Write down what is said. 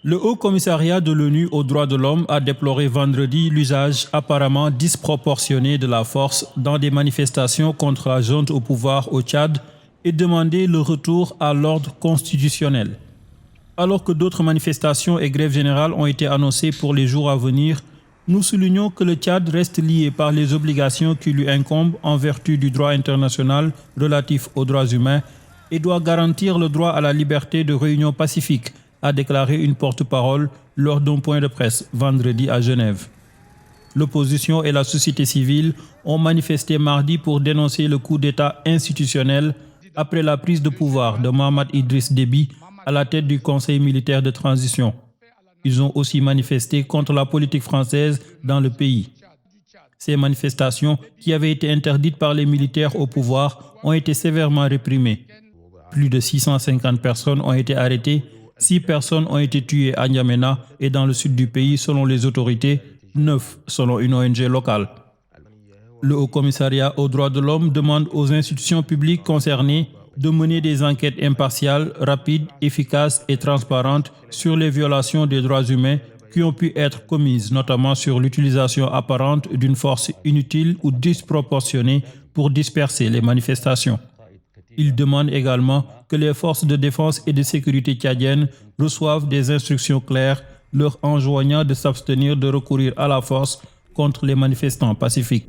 Le Haut Commissariat de l'ONU aux droits de l'homme a déploré vendredi l'usage apparemment disproportionné de la force dans des manifestations contre la junte au pouvoir au Tchad et demandé le retour à l'ordre constitutionnel. Alors que d'autres manifestations et grèves générales ont été annoncées pour les jours à venir, nous soulignons que le Tchad reste lié par les obligations qui lui incombent en vertu du droit international relatif aux droits humains et doit garantir le droit à la liberté de réunion pacifique, a déclaré une porte-parole lors d'un point de presse vendredi à Genève. L'opposition et la société civile ont manifesté mardi pour dénoncer le coup d'État institutionnel après la prise de pouvoir de Mohamed Idriss Déby à la tête du Conseil militaire de transition. Ils ont aussi manifesté contre la politique française dans le pays. Ces manifestations, qui avaient été interdites par les militaires au pouvoir, ont été sévèrement réprimées. Plus de 650 personnes ont été arrêtées, 6 personnes ont été tuées à N'Djamena et dans le sud du pays selon les autorités, 9 selon une ONG locale. Le Haut Commissariat aux droits de l'homme demande aux institutions publiques concernées de mener des enquêtes impartiales, rapides, efficaces et transparentes sur les violations des droits humains qui ont pu être commises, notamment sur l'utilisation apparente d'une force inutile ou disproportionnée pour disperser les manifestations. Il demande également que les forces de défense et de sécurité tchadiennes reçoivent des instructions claires leur enjoignant de s'abstenir de recourir à la force contre les manifestants pacifiques.